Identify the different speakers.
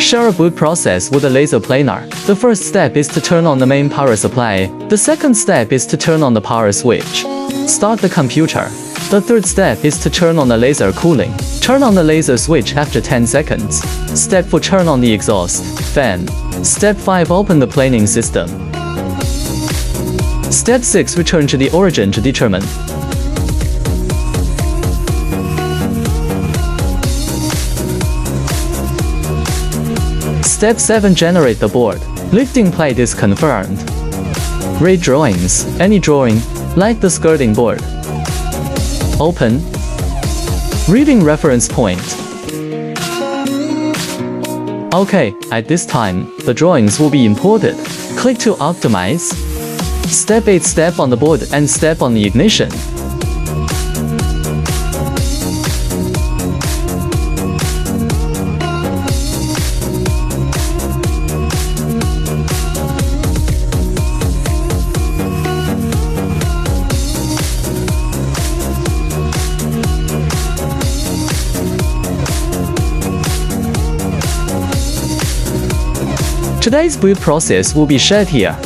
Speaker 1: Share a boot process with a laser planer. The first step is to turn on the main power supply. The second step is to turn on the power switch. Start the computer. The third step is to turn on the laser cooling. Turn on the laser switch after 10 seconds. Step 4. Turn on the exhaust fan. Step 5. Open the planing system. Step 6. Return to the origin to determine. Step 7. Generate the board. Lifting plate is confirmed. Read drawings. Any drawing, like the skirting board. Open. Reading reference point. OK, at this time, the drawings will be imported. Click to optimize. Step 8. Step on the board and step on the ignition. Today's boot process will be shared here.